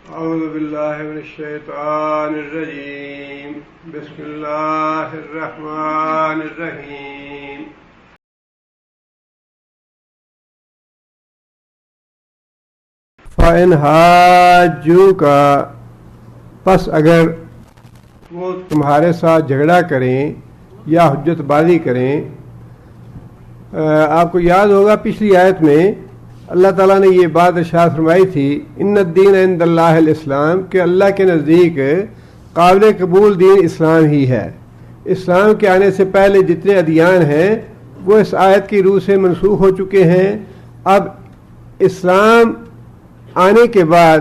أعوذ بالله من الشيطان الرجيم. بسم الله الرحمن الرحيم. فَإِنْ حَاجُّوكَ، پس اگر وہ تمہارے ساتھ جھگڑا کریں یا حجت بازی کریں. آپ کو یاد ہوگا پچھلی آیت میں اللہ تعالیٰ نے یہ بات ارشاد فرمائی تھی، ان الدین عند اللہ الاسلام، کہ اللہ کے نزدیک قابل قبول دین اسلام ہی ہے. اسلام کے آنے سے پہلے جتنے ادیان ہیں وہ اس آیت کی روح سے منسوخ ہو چکے ہیں. اب اسلام آنے کے بعد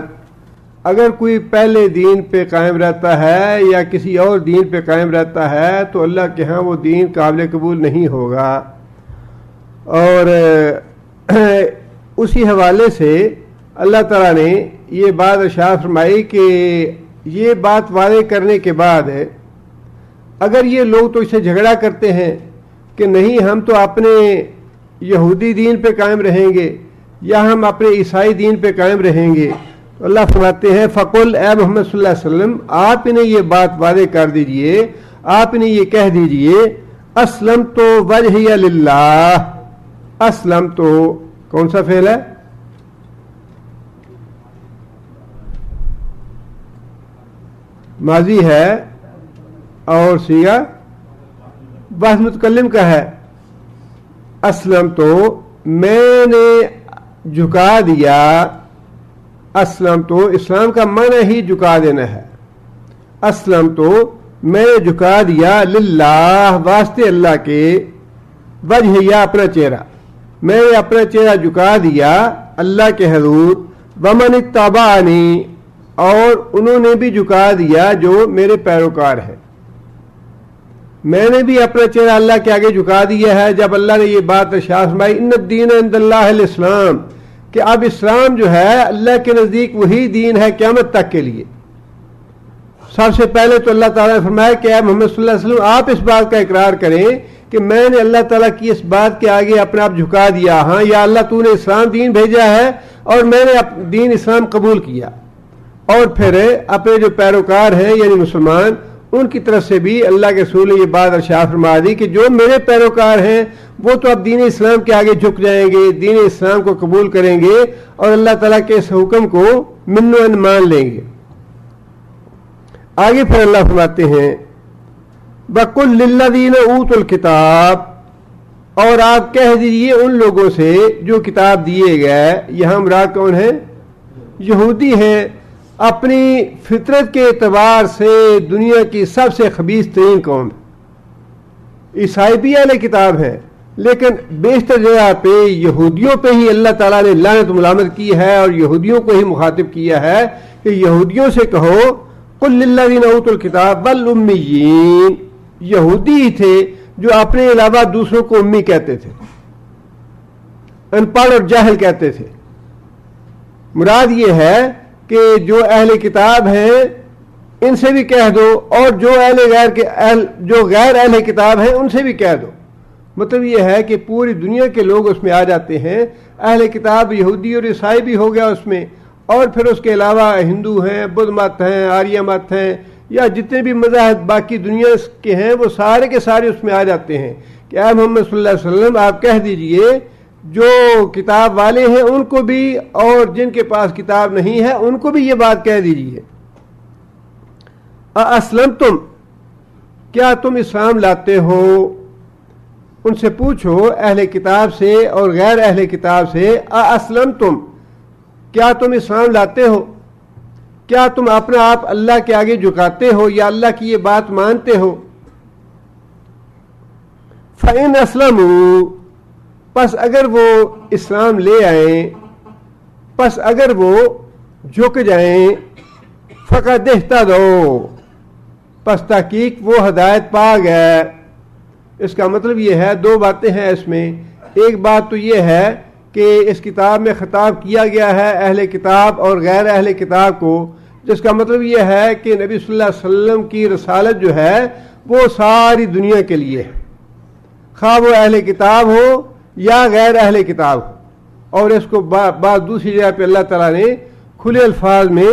اگر کوئی پہلے دین پہ قائم رہتا ہے یا کسی اور دین پہ قائم رہتا ہے تو اللہ کے ہاں وہ دین قابل قبول نہیں ہوگا. اور اسی حوالے سے اللہ تعالیٰ نے یہ بات ارشاد فرمائی کہ یہ بات واضح کرنے کے بعد اگر یہ لوگ تو اسے جھگڑا کرتے ہیں کہ نہیں ہم تو اپنے یہودی دین پہ قائم رہیں گے یا ہم اپنے عیسائی دین پہ قائم رہیں گے، تو اللہ فرماتے ہیں فقل، اے محمد صلی اللہ علیہ وسلم آپ انہیں یہ بات واضح کر دیجئے، آپ انہیں یہ کہہ دیجئے اسلمت وجہی للہ. اسلمت کون سا فعل ہے؟ ماضی ہے اور صیغہ بحث متکلم کا ہے. اسلم تو میں نے جھکا دیا. اسلم تو اسلام کا معنی ہی جھکا دینا ہے. اسلم تو میں نے جھکا دیا للہ، واسطے اللہ کے، وجہ یا اپنا چہرہ، میں نے اپنا چہرہ جھکا دیا اللہ کے حضور. ومن اتبعنی، اور انہوں نے بھی جھکا دیا جو میرے پیروکار ہیں. میں نے بھی اپنا چہرہ اللہ کے آگے جھکا دیا ہے جب اللہ نے یہ بات ارشاد فرمائی ان الدین عند اللہ الاسلام، کہ اب اسلام جو ہے اللہ کے نزدیک وہی دین ہے قیامت تک کے لیے. سب سے پہلے تو اللہ تعالیٰ نے فرمایا کہ اے محمد صلی اللہ علیہ وسلم آپ اس بات کا اقرار کریں کہ میں نے اللہ تعالیٰ کی اس بات کے آگے اپنے آپ جھکا دیا. ہاں یا اللہ تو نے اسلام دین بھیجا ہے اور میں نے دین اسلام قبول کیا. اور پھر اپنے جو پیروکار ہیں یعنی مسلمان، ان کی طرف سے بھی اللہ کے رسول نے یہ بات ارشاد فرما دی کہ جو میرے پیروکار ہیں وہ تو اب دین اسلام کے آگے جھک جائیں گے، دین اسلام کو قبول کریں گے اور اللہ تعالیٰ کے اس حکم کو من و مان لیں گے. آگے پھر اللہ فرماتے ہیں وَقُلْ لِلَّذِينَ أُوتُوا الْكِتَابَ، اور آپ کہہ دیجئے ان لوگوں سے جو کتاب دیے گئے. یہاں مراد کون ہے؟ یہودی ہیں. اپنی فطرت کے اعتبار سے دنیا کی سب سے خبیث ترین قوم. عیسائی بھی اہل کتاب ہیں لیکن بیشتر جگہ پہ یہودیوں پہ ہی اللہ تعالیٰ نے لعنت و ملامت کی ہے اور یہودیوں کو ہی مخاطب کیا ہے کہ یہودیوں سے کہو قل للذین اوتوا الکتاب والامیین. یہودی ہی تھے جو اپنے علاوہ دوسروں کو امی کہتے تھے، ان پڑھ اور جاہل کہتے تھے. مراد یہ ہے کہ جو اہل کتاب ہیں ان سے بھی کہہ دو اور جو غیر اہل کتاب ہیں ان سے بھی کہہ دو. مطلب یہ ہے کہ پوری دنیا کے لوگ اس میں آ جاتے ہیں. اہل کتاب یہودی اور عیسائی بھی ہو گیا اس میں، اور پھر اس کے علاوہ ہندو ہیں، بدھ مت ہیں، آریہ مت ہیں، یا جتنے بھی مذاہب باقی دنیا کے ہیں وہ سارے کے سارے اس میں آ جاتے ہیں کہ اے محمد صلی اللہ علیہ وسلم آپ کہہ دیجئے جو کتاب والے ہیں ان کو بھی اور جن کے پاس کتاب نہیں ہے ان کو بھی یہ بات کہہ دیجئے اسلمتم، کیا تم اسلام لاتے ہو؟ ان سے پوچھو اہل کتاب سے اور غیر اہل کتاب سے اسلمتم، کیا تم اسلام لاتے ہو؟ کیا تم اپنا آپ اللہ کے آگے جھکاتے ہو یا اللہ کی یہ بات مانتے ہو؟ فَإِنْ أَسْلَمُوا، پس اگر وہ اسلام لے آئیں، پس اگر وہ جھک جائیں، فَقَدْ اهْتَدَوْا، پس تحقیق وہ ہدایت پا گئے. اس کا مطلب یہ ہے دو باتیں ہیں اس میں. ایک بات تو یہ ہے کہ اس کتاب میں خطاب کیا گیا ہے اہل کتاب اور غیر اہل کتاب کو، جس کا مطلب یہ ہے کہ نبی صلی اللہ علیہ وسلم کی رسالت جو ہے وہ ساری دنیا کے لیے ہے، خواہ وہ اہل کتاب ہو یا غیر اہل کتاب ہو. اور اس کو بعض دوسری جگہ پہ اللہ تعالیٰ نے کھلے الفاظ میں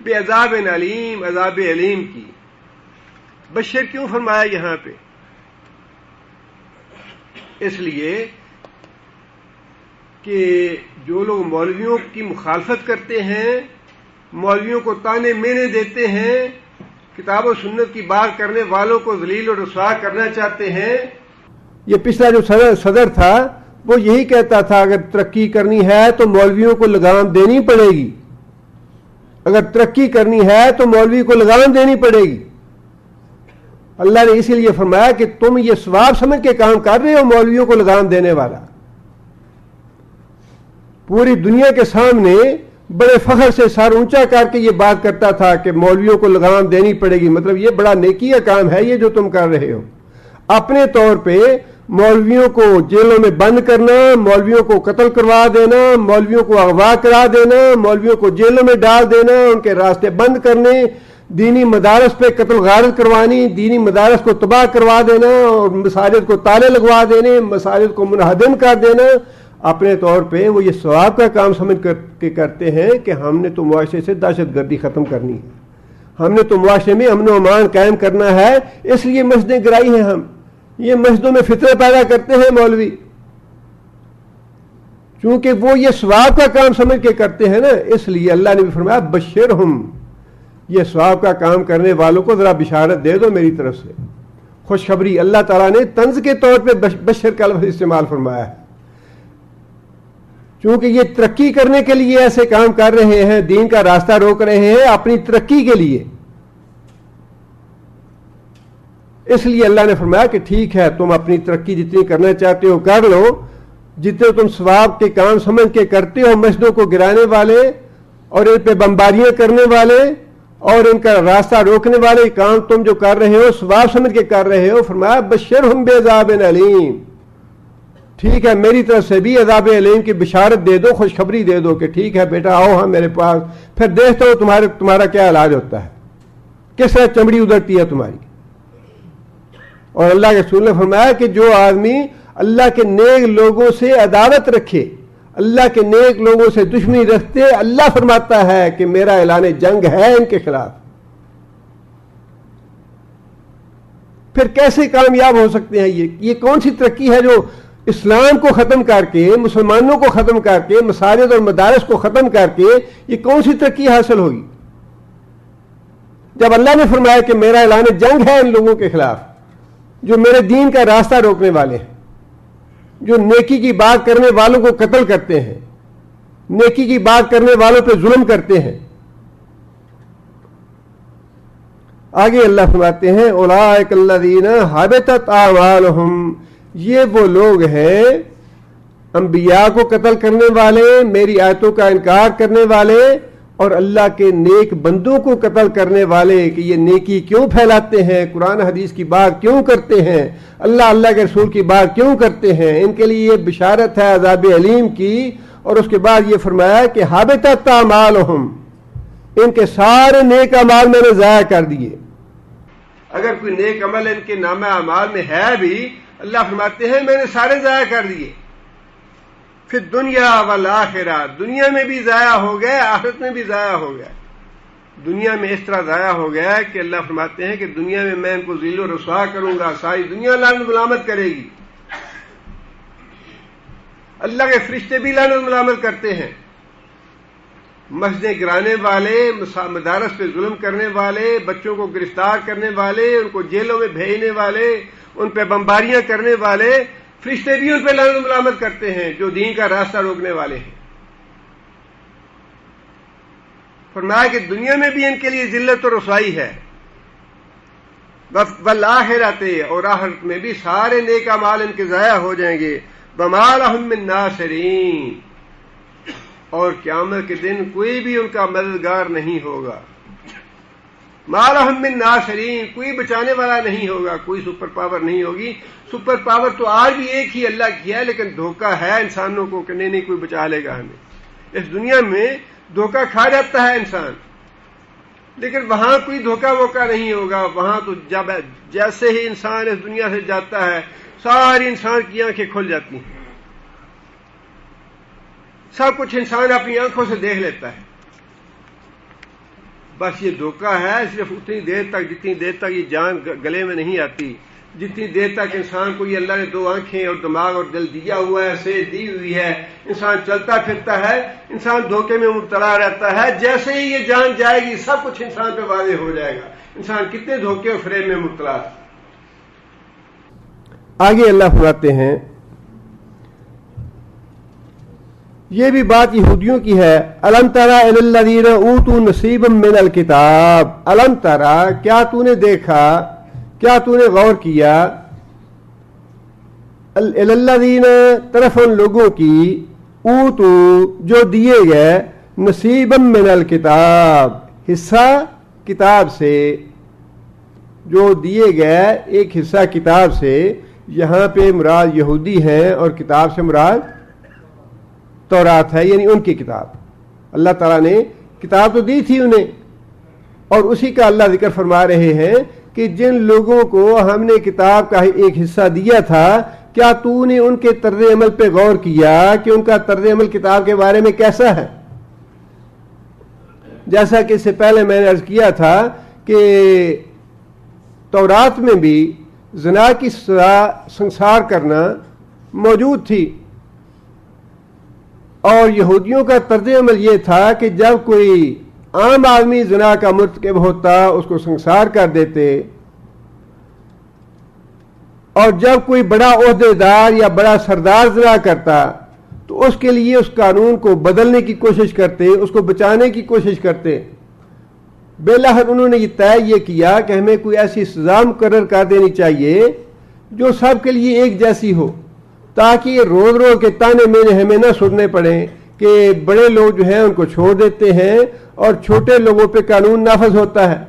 بے عذاب علیم، عذاب علیم کی. بشر کیوں فرمایا یہاں پہ؟ اس لیے کہ جو لوگ مولویوں کی مخالفت کرتے ہیں، مولویوں کو تانے مینے دیتے ہیں، کتاب و سنت کی بات کرنے والوں کو ذلیل و رسوا کرنا چاہتے ہیں. یہ پچھلا جو صدر تھا وہ یہی کہتا تھا اگر ترقی کرنی ہے تو مولویوں کو لگام دینی پڑے گی، اگر ترقی کرنی ہے تو مولوی کو لگام دینی پڑے گی. اللہ نے اسی لیے فرمایا کہ تم یہ ثواب سمجھ کے کام کر رہے ہو، مولویوں کو لگام دینے والا. پوری دنیا کے سامنے بڑے فخر سے سر اونچا کر کے یہ بات کرتا تھا کہ مولویوں کو لگام دینی پڑے گی، مطلب یہ بڑا نیکی کا کام ہے یہ جو تم کر رہے ہو. اپنے طور پہ مولویوں کو جیلوں میں بند کرنا، مولویوں کو قتل کروا دینا، مولویوں کو اغوا کرا دینا، مولویوں کو جیلوں میں ڈال دینا، ان کے راستے بند کرنے، دینی مدارس پہ قتل غارت کروانی، دینی مدارس کو تباہ کروا دینا اور مساجد کو تالے لگوا دینے، مساجد کو منہدم کر دینا. اپنے طور پہ وہ یہ ثواب کا کام سمجھ کے کرتے ہیں کہ ہم نے تو معاشرے سے دہشت گردی ختم کرنی ہے، ہم نے تو معاشرے میں امن و امان قائم کرنا ہے، اس لیے مسجدیں گرائی ہیں. ہم یہ مسجدوں میں فتنہ پیدا کرتے ہیں مولوی، چونکہ وہ یہ ثواب کا کام سمجھ کے کرتے ہیں نا. اس لیے اللہ نے بھی فرمایا بشرہم، یہ ثواب کا کام کرنے والوں کو ذرا بشارت دے دو میری طرف سے، خوشخبری. اللہ تعالیٰ نے طنز کے طور پہ بشر کا لفظ استعمال فرمایا ہے، چونکہ یہ ترقی کرنے کے لیے ایسے کام کر رہے ہیں، دین کا راستہ روک رہے ہیں اپنی ترقی کے لیے. اس لیے اللہ نے فرمایا کہ ٹھیک ہے تم اپنی ترقی جتنی کرنا چاہتے ہو کر لو، جتنے تم ثواب کے کام سمجھ کے کرتے ہو، مسجدوں کو گرانے والے اور ان پہ بمباریاں کرنے والے اور ان کا راستہ روکنے والے کام تم جو کر رہے ہو ثواب سمجھ کے کر رہے ہو. فرمایا بشرہم بعذاب علیم، ٹھیک ہے میری طرف سے بھی عذاب علیم کی بشارت دے دو، خوشخبری دے دو کہ ٹھیک ہے بیٹا آؤ ہاں میرے پاس، پھر دیکھتا ہوں تمہارا کیا علاج ہوتا ہے، کس طرح چمڑی ادھرتی ہے تمہاری. اور اللہ کے رسول نے فرمایا کہ جو آدمی اللہ کے نیک لوگوں سے عداوت رکھے، اللہ کے نیک لوگوں سے دشمنی رکھتے، اللہ فرماتا ہے کہ میرا اعلان جنگ ہے ان کے خلاف. پھر کیسے کامیاب ہو سکتے ہیں؟ یہ کون سی ترقی ہے جو اسلام کو ختم کر کے، مسلمانوں کو ختم کر کے، مساجد اور مدارس کو ختم کر کے یہ کون سی ترقی حاصل ہوگی؟ جب اللہ نے فرمایا کہ میرا اعلان جنگ ہے ان لوگوں کے خلاف جو میرے دین کا راستہ روکنے والے ہیں، جو نیکی کی بات کرنے والوں کو قتل کرتے ہیں، نیکی کی بات کرنے والوں پہ ظلم کرتے ہیں. آگے اللہ فرماتے ہیں اولئک الذین حبطت اعمالہم، یہ وہ لوگ ہیں انبیاء کو قتل کرنے والے، میری آیتوں کا انکار کرنے والے اور اللہ کے نیک بندوں کو قتل کرنے والے کہ یہ نیکی کیوں پھیلاتے ہیں، قرآن حدیث کی بات کیوں کرتے ہیں، اللہ کے رسول کی بات کیوں کرتے ہیں. ان کے لیے یہ بشارت ہے عذاب علیم کی. اور اس کے بعد یہ فرمایا کہ حبطت اعمالہم، ان کے سارے نیک اعمال میں نے ضائع کر دیے. اگر کوئی نیک عمل ان کے نامہ اعمال میں ہے بھی، اللہ فرماتے ہیں میں نے سارے ضائع کر دیے. پھر دنیا والآخرہ، دنیا میں بھی ضائع ہو گئے، آخرت میں بھی ضائع ہو گئے. دنیا میں اس طرح ضائع ہو گیا کہ اللہ فرماتے ہیں کہ دنیا میں ان کو ذل و رسوا کروں گا، ساری دنیا لعنت ملامت کرے گی. اللہ کے فرشتے بھی لعنت ملامت کرتے ہیں. مسجدیں گرانے والے، مدارس پہ ظلم کرنے والے، بچوں کو گرفتار کرنے والے، ان کو جیلوں میں بھیجنے والے، ان پہ بمباریاں کرنے والے، فرشتے بھی ان پہ لعنت ملامت کرتے ہیں جو دین کا راستہ روکنے والے ہیں. فرمایا کہ دنیا میں بھی ان کے لیے ذلت و رسوائی ہے، والآخرۃ، اور آخرت میں بھی سارے نیک اعمال ان کے ضائع ہو جائیں گے. وما لهم من ناصرین، اور قیامت کے دن کوئی بھی ان کا مددگار نہیں ہوگا. ما لهم من ناصرین، کوئی بچانے والا نہیں ہوگا، کوئی سپر پاور نہیں ہوگی. سپر پاور تو آج بھی ایک ہی اللہ کی ہے، لیکن دھوکہ ہے انسانوں کو کہ نہیں کوئی بچا لے گا ہمیں. اس دنیا میں دھوکہ کھا جاتا ہے انسان، لیکن وہاں کوئی دھوکہ ووکہ نہیں ہوگا. وہاں تو جب جیسے ہی انسان اس دنیا سے جاتا ہے ساری انسان کی آنکھیں کھل جاتی ہیں، سب کچھ انسان اپنی آنکھوں سے دیکھ لیتا ہے. بس یہ دھوکہ ہے صرف اتنی دیر تک جتنی دیر تک یہ جان گلے میں نہیں آتی، جتنی دیر تک انسان کو یہ اللہ نے 2 آنکھیں اور دماغ اور دل دیا ہوا ہے، صحت دی ہوئی ہے، انسان چلتا پھرتا ہے، انسان دھوکے میں مبتلا رہتا ہے۔ جیسے ہی یہ جان جائے گی سب کچھ انسان پہ واضح ہو جائے گا انسان کتنے دھوکے اور فریب میں مبتلا ہے۔ آگے اللہ فرماتے ہیں، یہ بھی بات یہودیوں کی ہے، الم تری الی الذین اوتوا نصیبا من الکتاب، الم تری، کیا تو نے دیکھا، کیا تو نے غور کیا، الی الذین، طرف ان لوگوں کی، اوتوا، جو دیے گئے، نصیبا من الکتاب، حصہ کتاب سے، جو دیے گئے ایک حصہ کتاب سے۔ یہاں پہ مراد یہودی ہیں اور کتاب سے مراد تورات ہے، یعنی ان کی کتاب۔ اللہ تعالیٰ نے کتاب تو دی تھی انہیں، اور اسی کا اللہ ذکر فرما رہے ہیں کہ جن لوگوں کو ہم نے کتاب کا ایک حصہ دیا تھا، کیا تو نے ان کے طرز عمل پہ غور کیا کہ ان کا طرز عمل کتاب کے بارے میں کیسا ہے؟ جیسا کہ اس سے پہلے میں نے عرض کیا تھا کہ تورات میں بھی زنا کی سزا سنسار کرنا موجود تھی، اور یہودیوں کا طرز عمل یہ تھا کہ جب کوئی عام آدمی زنا کا مرتکب ہوتا اس کو سنسار کر دیتے، اور جب کوئی بڑا عہدیدار یا بڑا سردار زنا کرتا تو اس کے لیے اس قانون کو بدلنے کی کوشش کرتے، اس کو بچانے کی کوشش کرتے۔ بالآخر انہوں نے یہ طے کیا کہ ہمیں کوئی ایسی سزا مقرر کر دینی چاہیے جو سب کے لیے ایک جیسی ہو، تاکہ یہ روز روز کے تانے مینے ہمیں نہ سننے پڑیں کہ بڑے لوگ جو ہیں ان کو چھوڑ دیتے ہیں اور چھوٹے لوگوں پہ قانون نافذ ہوتا ہے۔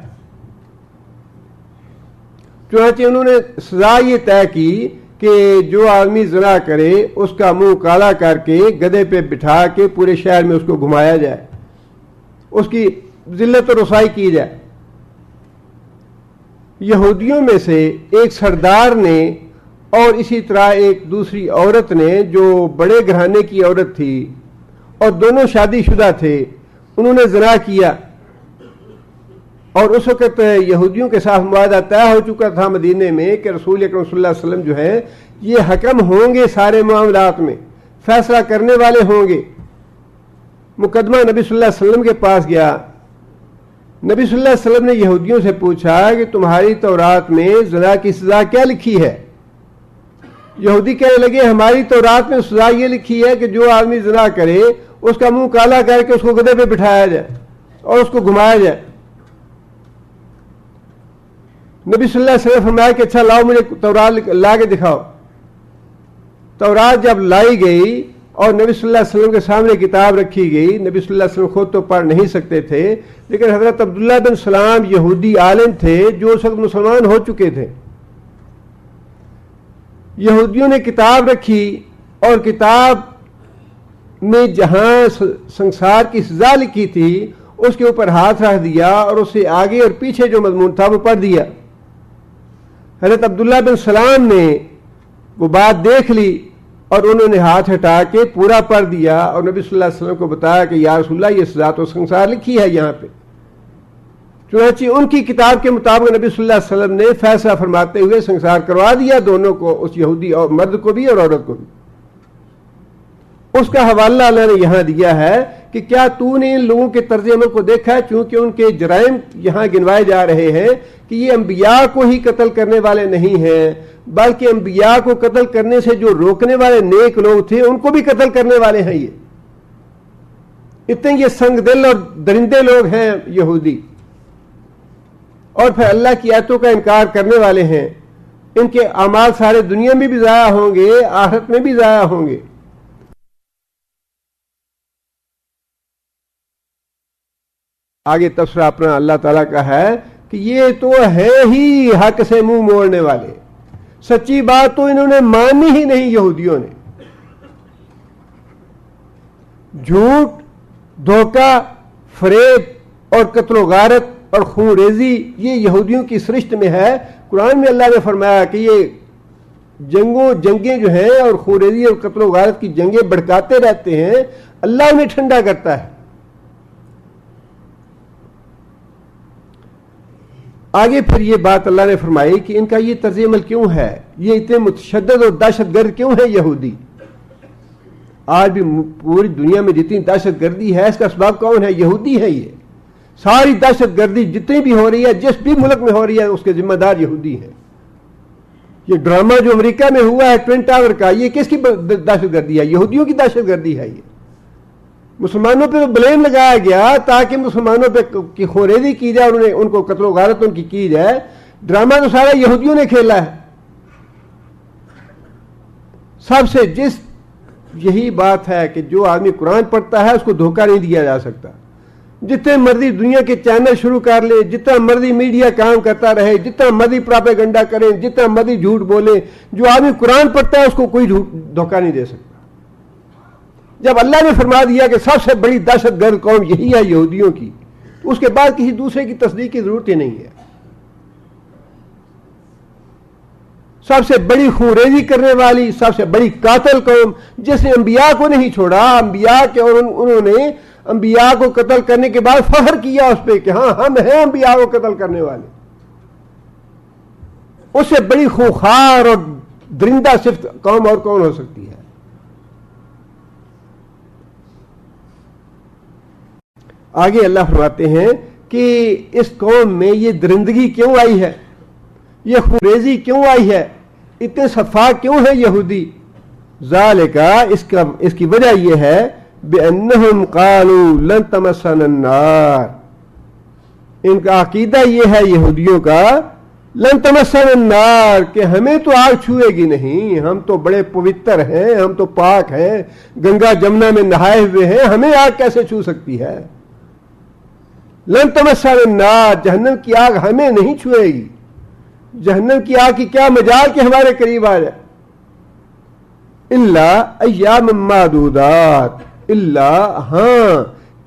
چنانچہ انہوں نے سزا یہ طے کی کہ جو آدمی زنا کرے اس کا منہ کالا کر کے گدھے پہ بٹھا کے پورے شہر میں اس کو گھمایا جائے، اس کی ذلت و رسوائی کی جائے۔ یہودیوں میں سے ایک سردار نے اور اسی طرح ایک دوسری عورت نے جو بڑے گھرانے کی عورت تھی اور دونوں شادی شدہ تھے، انہوں نے زنا کیا، اور اس وقت یہودیوں کے ساتھ معاہدہ طے ہو چکا تھا مدینے میں کہ رسول اکرم صلی اللہ علیہ وسلم جو ہے یہ حکم ہوں گے، سارے معاملات میں فیصلہ کرنے والے ہوں گے۔ مقدمہ نبی صلی اللہ علیہ وسلم کے پاس گیا، نبی صلی اللہ علیہ وسلم نے یہودیوں سے پوچھا کہ تمہاری تورات میں زنا کی سزا کیا لکھی ہے؟ یہودی کہنے لگے ہماری تورات میں سزا یہ لکھی ہے کہ جو آدمی زنا کرے اس کا منہ کالا کر کے اس کو گدھے پہ بٹھایا جائے اور اس کو گھمایا جائے۔ نبی صلی اللہ علیہ وسلم فرمایا کہ اچھا لاؤ مجھے تورات لا کے دکھاؤ۔ تورات جب لائی گئی اور نبی صلی اللہ علیہ وسلم کے سامنے کتاب رکھی گئی، نبی صلی اللہ علیہ وسلم خود تو پڑھ نہیں سکتے تھے، لیکن حضرت عبداللہ بن سلام یہودی عالم تھے جو اس وقت مسلمان ہو چکے تھے۔ یہودیوں نے کتاب رکھی اور کتاب میں جہاں سنسار کی سزا لکھی تھی اس کے اوپر ہاتھ رکھ دیا اور اس سے آگے اور پیچھے جو مضمون تھا وہ پڑھ دیا۔ حضرت عبداللہ بن سلام نے وہ بات دیکھ لی اور انہوں نے ہاتھ ہٹا کے پورا پڑھ دیا اور نبی صلی اللہ علیہ وسلم کو بتایا کہ یا رسول اللہ یہ سزا تو سنسار لکھی ہے یہاں پہ۔ چنانچہ ان کی کتاب کے مطابق نبی صلی اللہ علیہ وسلم نے فیصلہ فرماتے ہوئے سنسار کروا دیا دونوں کو، اس یہودی اور مرد کو بھی اور عورت کو بھی۔ اس کا حوالہ اللہ نے یہاں دیا ہے کہ کیا تو نے ان لوگوں کے طرز عمل کو دیکھا ہے، چونکہ ان کے جرائم یہاں گنوائے جا رہے ہیں کہ یہ انبیاء کو ہی قتل کرنے والے نہیں ہیں بلکہ انبیاء کو قتل کرنے سے جو روکنے والے نیک لوگ تھے ان کو بھی قتل کرنے والے ہیں۔ یہ اتنے یہ سنگ دل اور درندے لوگ ہیں یہودی، اور پھر اللہ کی آیتوں کا انکار کرنے والے ہیں۔ ان کے اعمال سارے دنیا میں بھی ضائع ہوں گے، آخرت میں بھی ضائع ہوں گے۔ آگے تفسیر اپنا اللہ تعالیٰ کا ہے کہ یہ تو ہے ہی حق سے منہ موڑنے والے، سچی بات تو انہوں نے مانی ہی نہیں۔ یہودیوں نے جھوٹ، دھوکہ، فریب اور قتل و غارت اور خون ریزی یہ یہودیوں کی سرشت میں ہے۔ قرآن میں اللہ نے فرمایا کہ یہ جنگیں جو ہیں اور خون ریزی اور قتل و غارت کی جنگیں بڑھکاتے رہتے ہیں، اللہ انہیں ٹھنڈا کرتا ہے۔ آگے پھر یہ بات اللہ نے فرمائی کہ ان کا یہ طرز عمل کیوں ہے, یہ اتنے متشدد اور دہشت گرد کیوں ہے یہودی. آج بھی پوری دنیا میں جتنی دہشت گردی ہے اس کا اسباب کون ہے؟ یہودی ہے. یہ ساری دہشت گردی جتنی بھی ہو رہی ہے, جس بھی ملک میں ہو رہی ہے, اس کے ذمہ دار یہودی ہیں. یہ ڈرامہ جو امریکہ میں ہوا ہے ٹوین ٹاور کا, یہ کس کی دہشت گردی ہے؟ یہودیوں کی دہشت گردی ہے. یہ مسلمانوں پہ بلیم لگایا گیا تاکہ مسلمانوں پہ خوریزی کی جائے, ان کو قتل و غارت ان کی جائے. ڈرامہ تو سارا یہودیوں نے کھیلا ہے. سب سے یہی بات ہے کہ جو آدمی قرآن پڑھتا ہے اس کو دھوکہ نہیں دیا جا سکتا. جتنے مرضی دنیا کے چینل شروع کر لے, جتنا مرضی میڈیا کام کرتا رہے, جتنا مرضی پراپیگنڈا کریں, جتنا مرضی جھوٹ بولے, جو آدمی قرآن پڑھتا ہے اس کو کوئی دھوکہ نہیں دے سکتا. جب اللہ نے فرما دیا کہ سب سے بڑی دہشت گرد قوم یہی ہے یہودیوں کی, تو اس کے بعد کسی دوسرے کی تصدیق کی ضرورت ہی نہیں ہے. سب سے بڑی خونریزی کرنے والی, سب سے بڑی قاتل قوم, جس نے انبیاء کو نہیں چھوڑا, انبیاء کے, اور انہوں نے انبیاء کو قتل کرنے کے بعد فخر کیا اس پہ کہ ہاں ہم ہیں انبیاء کو قتل کرنے والے. اس سے بڑی خوخار اور درندہ صفت قوم اور کون ہو سکتی ہے؟ آگے اللہ فرماتے ہیں کہ اس قوم میں یہ درندگی کیوں آئی ہے, یہ خونریزی کیوں آئی ہے, اتنے صفاق کیوں ہے یہودی؟ ذالکا, اس کی وجہ یہ ہے بِأَنَّهُمْ قَالُوا لَن تَمَسَّنَا النَّارُ, ان کا عقیدہ یہ ہے یہودیوں کا, لن تمسنا النار, کہ ہمیں تو آگ چھوئے گی نہیں, ہم تو بڑے پوتر ہیں, ہم تو پاک ہیں, گنگا جمنا میں نہائے ہوئے ہیں, ہمیں آگ کیسے چھو سکتی ہے؟ لن تمسنا النار, جہنم کی آگ ہمیں نہیں چھوئے گی. جہنم کی آگ کی کیا مجال کہ ہمارے قریب آ جائے. الا ایام معدودات, الا ہاں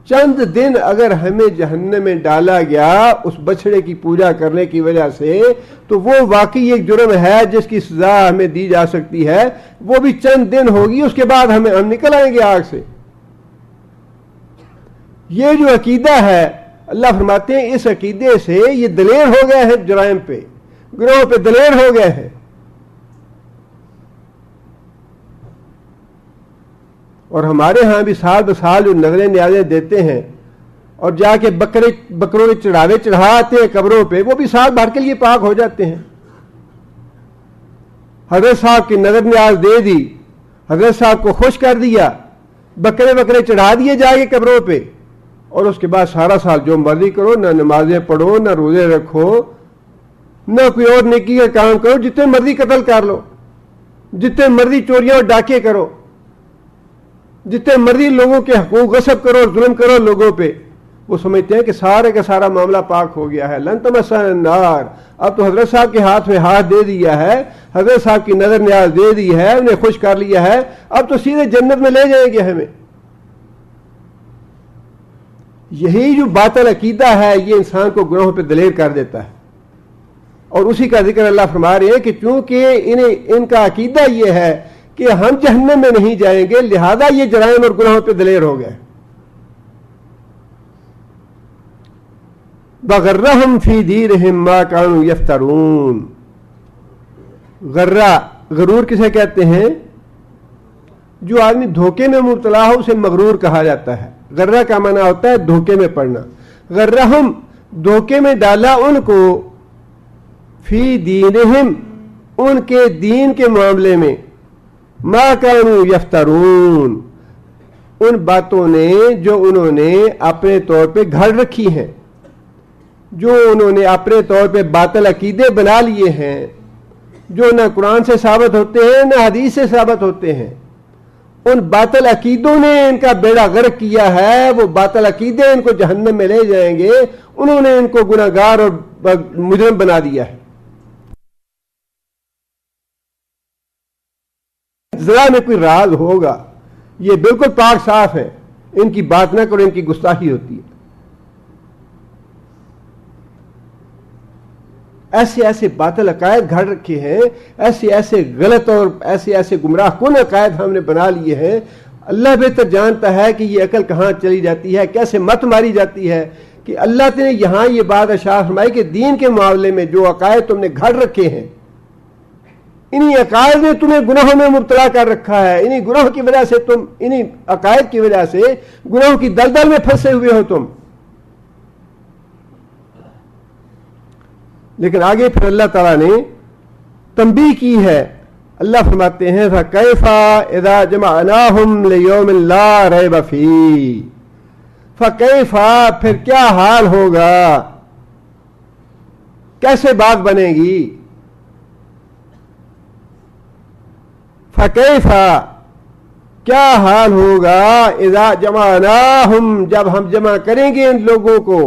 چند دن اگر ہمیں جہنم میں ڈالا گیا اس بچڑے کی پوجا کرنے کی وجہ سے, تو وہ واقعی ایک جرم ہے جس کی سزا ہمیں دی جا سکتی ہے, وہ بھی چند دن ہوگی, اس کے بعد ہم نکل آئیں گے آگ سے. یہ جو عقیدہ ہے, اللہ فرماتے ہیں اس عقیدے سے یہ دلیر ہو گئے ہیں, جرائم پہ, گروہ پہ دلیر ہو گئے ہیں. اور ہمارے ہاں بھی سال بسال جو نظریں نیازیں دیتے ہیں اور جا کے بکروں کے چڑھاوے چڑھاتے ہیں قبروں پہ, وہ بھی سال بھر کے لیے پاک ہو جاتے ہیں. حضرت صاحب کی نظر نیاز دے دی, حضرت صاحب کو خوش کر دیا, بکرے چڑھا دیے جا کے قبروں پہ, اور اس کے بعد سارا سال جو مرضی کرو, نہ نمازیں پڑھو, نہ روزے رکھو, نہ کوئی اور نیکی کا کام کرو, جتنے مرضی قتل کر لو, جتنے مرضی چوریاں اور ڈاکے کرو, جتنے مرضی لوگوں کے حقوق غصب کرو اور ظلم کرو لوگوں پہ, وہ سمجھتے ہیں کہ سارے کا سارا معاملہ پاک ہو گیا ہے. لن تمسنا النار, اب تو حضرت صاحب کے ہاتھ میں ہاتھ دے دیا ہے, حضرت صاحب کی نظر نیاز دے دی ہے, انہیں خوش کر لیا ہے, اب تو سیدھے جنت میں لے جائیں گے ہمیں. یہی جو باطل عقیدہ ہے یہ انسان کو گناہوں پہ دلیر کر دیتا ہے. اور اسی کا ذکر اللہ فرما رہے ہیں کہ چونکہ ان کا عقیدہ یہ ہے کہ ہم جہنم میں نہیں جائیں گے, لہذا یہ جرائم اور گناہوں پہ دلیر ہو گئے. وَغَرَّهُمْ فِي دِينِهِمْ مَا كَانُوا يَفْتَرُونَ. غرور کسے کہتے ہیں؟ جو آدمی دھوکے میں مبتلا ہو اسے مغرور کہا جاتا ہے. غرہ کا معنی ہوتا ہے دھوکے میں پڑنا. غرہم, دھوکے میں ڈالا ان کو, فی دینہم, ان کے دین کے معاملے میں, ما کانوا یفترون, ان باتوں نے جو انہوں نے اپنے طور پہ گھڑ رکھی ہیں, جو انہوں نے اپنے طور پہ باطل عقیدے بنا لیے ہیں, جو نہ قرآن سے ثابت ہوتے ہیں نہ حدیث سے ثابت ہوتے ہیں. ان باطل عقیدوں نے ان کا بیڑا غرق کیا ہے, وہ باطل عقیدے ان کو جہنم میں لے جائیں گے, انہوں نے ان کو گناہگار اور مجرم بنا دیا ہے. ذرا میں کوئی راز ہوگا, یہ بالکل پاک صاف ہے, ان کی بات نہ کرو, ان کی گستاخی ہوتی ہے. ایسے ایسے باطل عقائد گھڑ رکھے ہیں, ایسے ایسے غلط اور ایسے ایسے گمراہ کن عقائد ہم نے بنا لیے ہیں. اللہ بہتر جانتا ہے کہ یہ عقل کہاں چلی جاتی ہے, کیسے مت ماری جاتی ہے, کہ اللہ نے یہاں یہ بات اشار فرمائی کہ دین کے معاملے میں جو عقائد تم نے گھڑ رکھے ہیں، انہی عقائد نے تمہیں گناہوں میں مبتلا کر رکھا ہے، انہی گناہوں کی وجہ سے تم، انہی عقائد کی وجہ سے گناہوں کی دلدل میں پھنسے ہوئے ہو تم. لیکن آگے پھر اللہ تعالیٰ نے تنبیہ کی ہے. اللہ فرماتے ہیں فَكَيْفَ إِذَا جَمَعْنَاهُمْ لِيَوْمٍ لَا رَيْبَ فِيهِ، فَكَيْفَ پھر کیا حال ہوگا، کیسے بات بنے گی. فَكَيْفَ کیا حال ہوگا، اذا جمعناہم جب ہم جمع کریں گے ان لوگوں کو.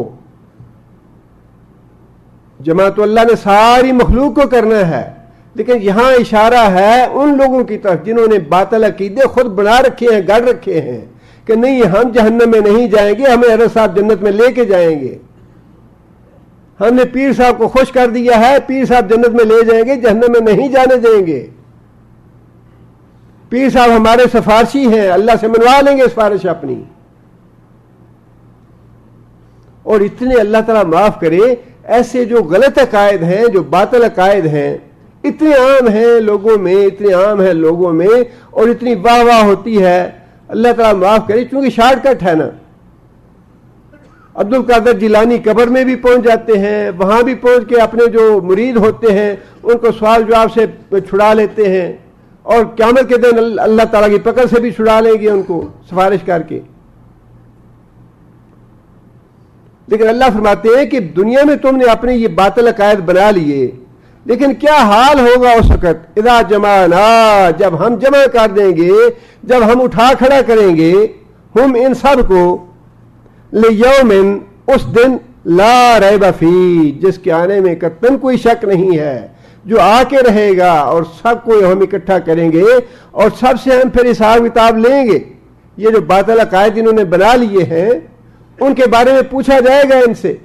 جمع تو اللہ نے ساری مخلوق کو کرنا ہے، لیکن یہاں اشارہ ہے ان لوگوں کی طرف جنہوں نے باطل عقیدے خود بنا رکھے ہیں، گڑھ رکھے ہیں کہ نہیں ہم جہنم میں نہیں جائیں گے، ہمیں حضرت صاحب جنت میں لے کے جائیں گے. ہم نے پیر صاحب کو خوش کر دیا ہے، پیر صاحب جنت میں لے جائیں گے، جہنم میں نہیں جانے دیں گے. پیر صاحب ہمارے سفارشی ہیں، اللہ سے منوا لیں گے سفارش اپنی. اور اتنے اللہ تعالیٰ معاف کرے، ایسے جو غلط عقائد ہیں، جو باطل عقائد ہیں، اتنے عام ہیں لوگوں میں، اتنے عام ہیں لوگوں میں، اور اتنی واہ واہ ہوتی ہے. اللہ تعالیٰ معاف کرے، چونکہ شارٹ کٹ ہے نا. عبد القادر جیلانی قبر میں بھی پہنچ جاتے ہیں، وہاں بھی پہنچ کے اپنے جو مرید ہوتے ہیں ان کو سوال جواب سے چھڑا لیتے ہیں، اور قیامت کے دن اللہ تعالیٰ کی پکڑ سے بھی چھڑا لیں گے ان کو سفارش کر کے. لیکن اللہ فرماتے ہیں کہ دنیا میں تم نے اپنے یہ باطل عقائد بنا لیے، لیکن کیا حال ہوگا اس وقت اذا جمعنا جب ہم جمع کر دیں گے، جب ہم اٹھا کھڑا کریں گے ہم ان سب کو لیومن اس دن لا ریب فی جس کے آنے میں قطعاً کوئی شک نہیں ہے، جو آ کے رہے گا اور سب کو ہم اکٹھا کریں گے اور سب سے ہم پھر حساب کتاب لیں گے. یہ جو باطل عقائد انہوں نے بنا لیے ہیں ان کے بارے میں پوچھا جائے گا ان سے.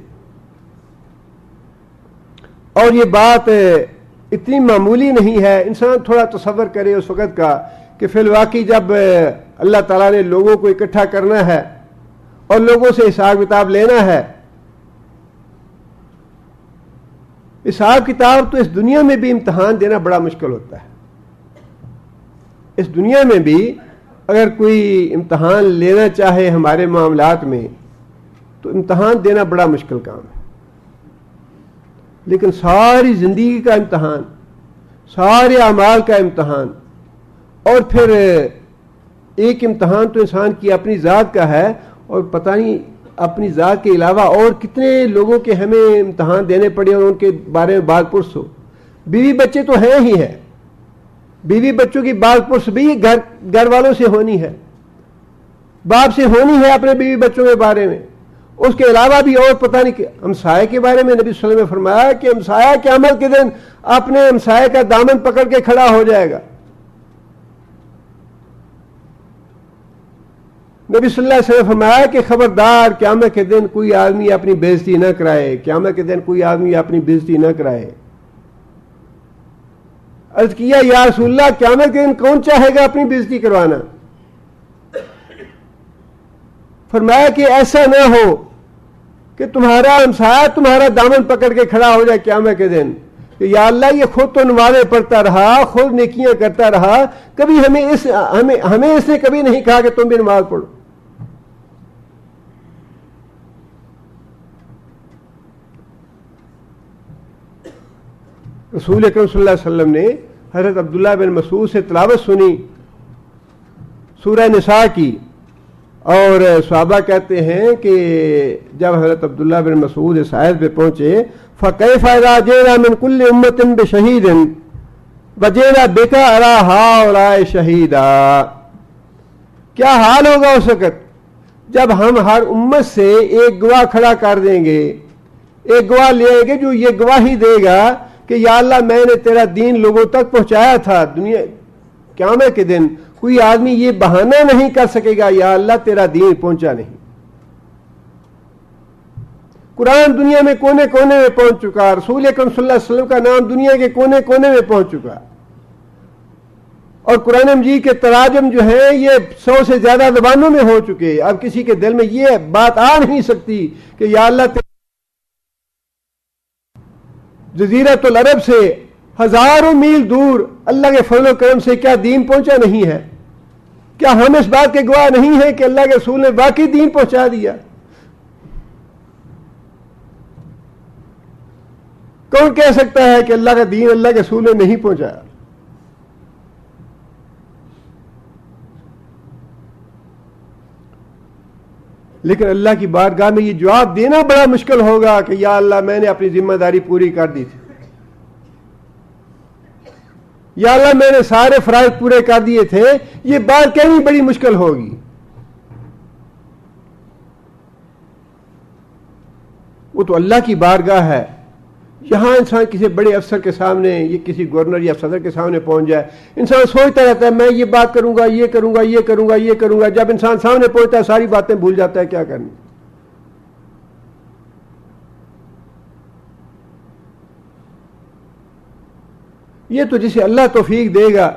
اور یہ بات اتنی معمولی نہیں ہے. انسان تھوڑا تصور کرے اس وقت کا کہ فی الواقع جب اللہ تعالیٰ نے لوگوں کو اکٹھا کرنا ہے اور لوگوں سے حساب کتاب لینا ہے. حساب کتاب تو اس دنیا میں بھی امتحان دینا بڑا مشکل ہوتا ہے. اس دنیا میں بھی اگر کوئی امتحان لینا چاہے ہمارے معاملات میں تو امتحان دینا بڑا مشکل کام ہے. لیکن ساری زندگی کا امتحان، سارے اعمال کا امتحان، اور پھر ایک امتحان تو انسان کی اپنی ذات کا ہے، اور پتہ نہیں اپنی ذات کے علاوہ اور کتنے لوگوں کے ہمیں امتحان دینے پڑے اور ان کے بارے میں بات پرس ہو. بیوی بچے تو ہیں ہی ہیں، بیوی بچوں کی بات پرس بھی گھر والوں سے ہونی ہے، باپ سے ہونی ہے اپنے بیوی بچوں کے بارے میں. اس کے علاوہ بھی اور پتہ نہیں کہ ہمسائے کے بارے میں نبی صلی اللہ علیہ وسلم نے فرمایا کہ ہمسایہ قیامت کے دن اپنے ہمسائے کا دامن پکڑ کے کھڑا ہو جائے گا. نبی صلی اللہ علیہ وسلم نے فرمایا کہ خبردار قیامت کے دن کوئی آدمی اپنی بےزتی نہ کرائے، قیامت کے دن کوئی آدمی اپنی بےزتی نہ کرائے. عرض کیا یا رسول اللہ قیامت کے دن کون چاہے گا اپنی بےزتی کروانا؟ فرمایا کہ ایسا نہ ہو کہ تمہارا ہمسایہ تمہارا دامن پکڑ کے کھڑا ہو جائے قیامت کے دن کہ یا اللہ یہ خود تو نمازیں پڑھتا رہا، خود نیکیاں کرتا رہا، کبھی ہمیں اس نے کبھی نہیں کہا کہ تم بھی نماز پڑھو. رسول اکرم صلی اللہ علیہ وسلم نے حضرت عبداللہ بن مسعود سے تلاوت سنی سورہ نساء کی، اور صحابہ کہتے ہیں کہ جب حضرت عبداللہ بن مسعود اس آیت پہ پہنچے فَكَيْفَ إِذَا جِئْنَا مِنْ كُلِّ أُمَّةٍ بِشَهِيدٍ وَجِئْنَا بِكَ عَلَىٰ هَٰؤُلَاءِ شَهِيدًا، کیا حال ہوگا اس وقت جب ہم ہر امت سے ایک گواہ کھڑا کر دیں گے، ایک گواہ لے آئیں گے جو یہ گواہی دے گا کہ یا اللہ میں نے تیرا دین لوگوں تک پہنچایا تھا. دنیا قیامت کے دن کوئی آدمی یہ بہانہ نہیں کر سکے گا یا اللہ تیرا دین پہنچا نہیں. قرآن دنیا میں کونے کونے میں پہنچ چکا، رسول اکرم صلی اللہ علیہ وسلم کا نام دنیا کے کونے کونے میں پہنچ چکا، اور قرآن مجید کے تراجم جو ہیں یہ 100 سے زیادہ زبانوں میں ہو چکے. اب کسی کے دل میں یہ بات آ نہیں سکتی کہ یا اللہ جزیرۃ العرب سے ہزاروں میل دور اللہ کے فضل و کرم سے کیا دین پہنچا نہیں ہے؟ کیا ہم اس بات کے گواہ نہیں ہیں کہ اللہ کے رسول نے واقعی دین پہنچا دیا؟ کون کہہ سکتا ہے کہ اللہ کا دین اللہ کے رسول نے نہیں پہنچایا؟ لیکن اللہ کی بارگاہ میں یہ جواب دینا بڑا مشکل ہوگا کہ یا اللہ میں نے اپنی ذمہ داری پوری کر دی تھی، یا اللہ میں نے سارے فرائض پورے کر دیے تھے. یہ بات کہنی بڑی مشکل ہوگی. وہ تو اللہ کی بارگاہ ہے. یہاں انسان کسی بڑے افسر کے سامنے، یہ کسی گورنر یا صدر کے سامنے پہنچ جائے، انسان سوچتا رہتا ہے میں یہ بات کروں گا، یہ کروں گا، یہ کروں گا، یہ کروں گا. جب انسان سامنے پہنچتا ہے ساری باتیں بھول جاتا ہے کیا کرنی. یہ تو جسے اللہ توفیق دے گا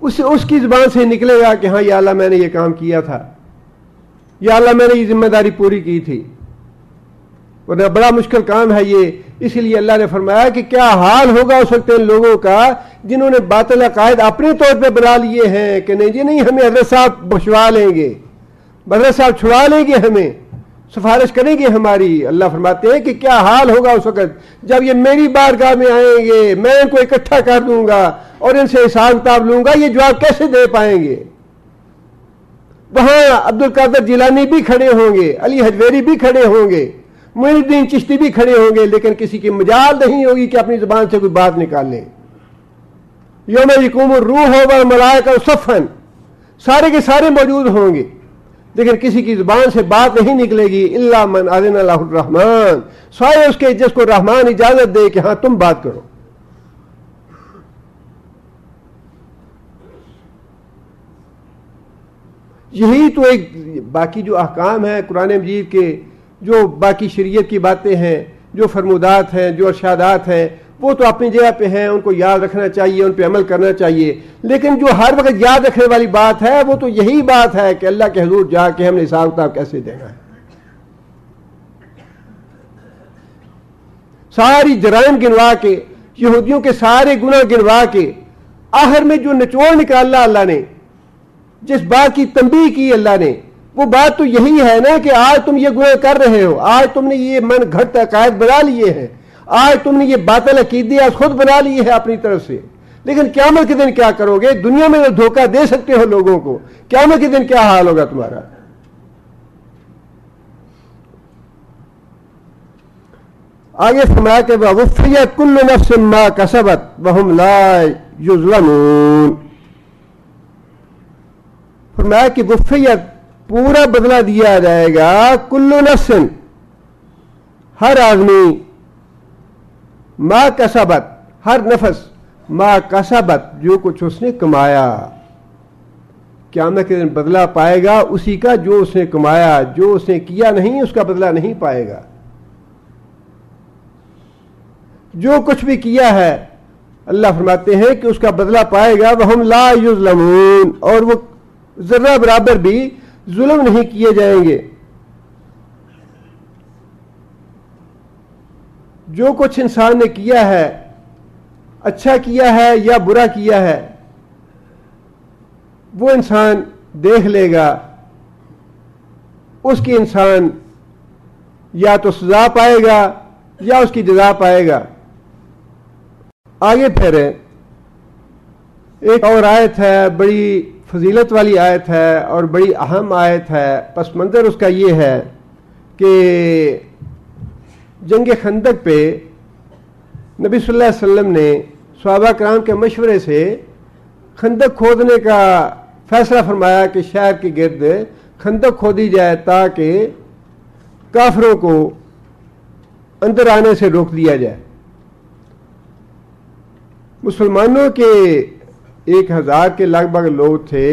اس کی زبان سے نکلے گا کہ ہاں یا اللہ میں نے یہ کام کیا تھا، یا اللہ میں نے یہ ذمہ داری پوری کی تھی. ورنہ بڑا مشکل کام ہے یہ. اسی لیے اللہ نے فرمایا کہ کیا حال ہوگا اس وقت ان لوگوں کا جنہوں نے باطل عقائد اپنے طور پہ بنا لیے ہیں کہ نہیں جی نہیں ہمیں حضرت صاحب بخشوا لیں گے، حضرت صاحب چھڑا لیں گے، ہمیں سفارش کریں گے ہماری. اللہ فرماتے ہیں کہ کیا حال ہوگا اس وقت جب یہ میری بارگاہ میں آئیں گے، میں ان کو اکٹھا کر دوں گا اور ان سے حساب کتاب لوں گا. یہ جواب کیسے دے پائیں گے؟ وہاں عبد القادر جیلانی بھی کھڑے ہوں گے، علی حجویری بھی کھڑے ہوں گے، معین الدین چشتی بھی کھڑے ہوں گے، لیکن کسی کی مجال نہیں ہوگی کہ اپنی زبان سے کوئی بات نکال لیں. یوم یقوم الروح والملائکۃ صفا، سارے کے سارے موجود ہوں گے، لیکن کسی کی زبان سے بات نہیں نکلے گی الا من اذن له الرحمن، سوائے اس کے جس کو رحمان اجازت دے کہ ہاں تم بات کرو. یہی تو ایک باقی جو احکام ہیں قرآن مجید کے، جو باقی شریعت کی باتیں ہیں، جو فرمودات ہیں، جو ارشادات ہیں، وہ تو اپنی جگہ پہ ہیں، ان کو یاد رکھنا چاہیے، ان پہ عمل کرنا چاہیے. لیکن جو ہر وقت یاد رکھنے والی بات ہے وہ تو یہی بات ہے کہ اللہ کے حضور جا کے ہم نے حساب کتاب کیسے دینا ہے. ساری جرائم گنوا کے، یہودیوں کے سارے گناہ گنوا کے، آخر میں جو نچوڑ نکالا اللہ نے، جس بات کی تنبیہ کی اللہ نے، وہ بات تو یہی ہے نا کہ آج تم یہ گناہ کر رہے ہو، آج تم نے یہ من گھڑت عقائد بنا لیے ہیں، آج تم نے یہ باطل عقیدے خود بنا لیے ہیں اپنی طرف سے. لیکن قیامت کے دن کیا کرو گے؟ دنیا میں تو دھوکہ دے سکتے ہو لوگوں کو، قیامت کے دن کیا حال ہوگا تمہارا؟ آگے فرمایا کہ وَوَفِّيَتْ كُلُّ نَفْسٍ مَا كَسَبَتْ وَهُمْ لَا يُظْلَمُونَ. فرمایا کہ وفیت پورا بدلہ دیا جائے گا، کل نفس ہر آدمی، ما کسبت ہر نفس، ما کسبت جو کچھ اس نے کمایا. قیامت کے دن بدلہ پائے گا اسی کا جو اس نے کمایا. جو اس نے کیا نہیں اس کا بدلہ نہیں پائے گا. جو کچھ بھی کیا ہے اللہ فرماتے ہیں کہ اس کا بدلہ پائے گا. وَهُمْ لَا يُظْلَمُونَ، اور وہ ذرہ برابر بھی ظلم نہیں کیے جائیں گے. جو کچھ انسان نے کیا ہے، اچھا کیا ہے یا برا کیا ہے، وہ انسان دیکھ لے گا. اس کی انسان یا تو سزا پائے گا یا اس کی جزا پائے گا. آگے پھر ایک اور آیت ہے، بڑی فضیلت والی آیت ہے اور بڑی اہم آیت ہے. پس منظر اس کا یہ ہے کہ جنگ خندق پہ نبی صلی اللہ علیہ وسلم نے صحابہ کرام کے مشورے سے خندق کھودنے کا فیصلہ فرمایا کہ شہر کے گرد خندق کھودی جائے تاکہ کافروں کو اندر آنے سے روک دیا جائے. مسلمانوں کے 1000 کے لگ بھگ لوگ تھے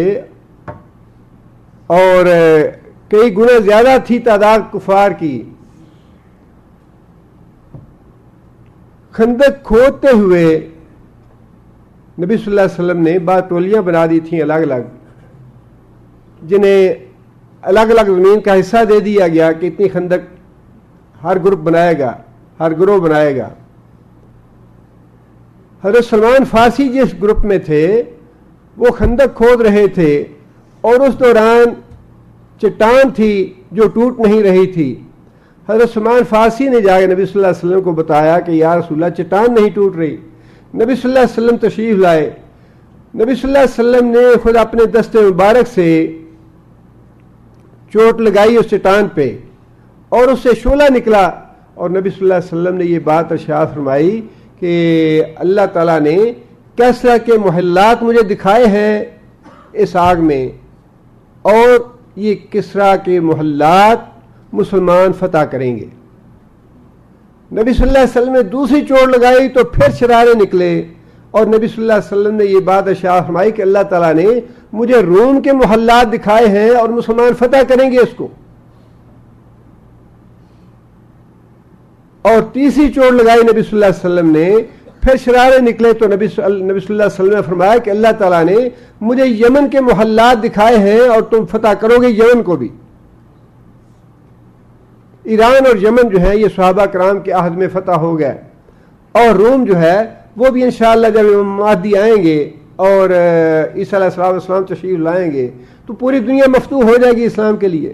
اور کئی گنا زیادہ تھی تعداد کفار کی. خندق کھودتے ہوئے نبی صلی اللہ علیہ وسلم نے بعض ٹولیاں بنا دی تھیں الگ الگ، جنہیں الگ الگ زمین کا حصہ دے دیا گیا کہ اتنی خندق ہر گروپ بنائے گا، ہر گروہ بنائے گا۔ حضرت سلمان فارسی جس گروپ میں تھے وہ خندق کھود رہے تھے، اور اس دوران چٹان تھی جو ٹوٹ نہیں رہی تھی۔ حضرت سلمان فارسی نے جا کے نبی صلی اللہ علیہ وسلم کو بتایا کہ یا رسول اللہ چٹان نہیں ٹوٹ رہی۔ نبی صلی اللہ علیہ وسلم تشریف لائے، نبی صلی اللہ علیہ وسلم نے خود اپنے دست مبارک سے چوٹ لگائی اس چٹان پہ اور اس سے شعلہ نکلا، اور نبی صلی اللہ علیہ وسلم نے یہ بات ارشاد فرمائی کہ اللہ تعالیٰ نے کیسرا کے محلات مجھے دکھائے ہیں اس آگ میں، اور یہ کسرا کے محلات مسلمان فتح کریں گے۔ نبی صلی اللہ علیہ وسلم نے دوسری چوٹ لگائی تو پھر شرارے نکلے، اور نبی صلی اللہ علیہ وسلم نے یہ بات ارشاد فرمائی کہ اللہ تعالیٰ نے مجھے روم کے محلات دکھائے ہیں اور مسلمان فتح کریں گے اس کو۔ اور تیسری چوٹ لگائی نبی صلی اللہ علیہ وسلم نے، پھر شرارے نکلے تو نبی صلی اللہ علیہ وسلم نے فرمایا کہ اللہ تعالیٰ نے مجھے یمن کے محلات دکھائے ہیں اور تم فتح کرو گے یمن کو بھی۔ ایران اور یمن جو ہے یہ صحابہ کرام کے عہد میں فتح ہو گئے، اور روم جو ہے وہ بھی انشاءاللہ جب امام مہدی آئیں گے اور عیسیٰ علیہ السلام تشریف لائیں گے تو پوری دنیا مفتوح ہو جائے گی اسلام کے لیے۔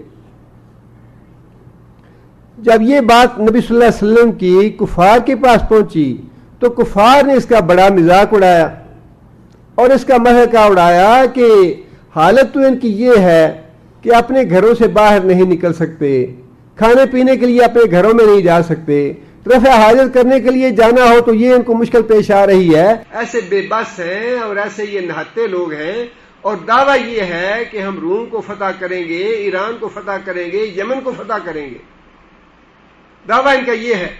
جب یہ بات نبی صلی اللہ علیہ وسلم کی کفار کے پاس پہنچی تو کفار نے اس کا بڑا مذاق اڑایا اور اس کا مذاق اڑایا کہ حالت تو ان کی یہ ہے کہ اپنے گھروں سے باہر نہیں نکل سکتے، کھانے پینے کے لیے اپنے گھروں میں نہیں جا سکتے، رفع حاجت کرنے کے لیے جانا ہو تو یہ ان کو مشکل پیش آ رہی ہے۔ ایسے بے بس ہیں اور ایسے یہ نہتے لوگ ہیں، اور دعویٰ یہ ہے کہ ہم روم کو فتح کریں گے، ایران کو فتح کریں گے، یمن کو فتح کریں گے، دعویٰ ان کا یہ ہے۔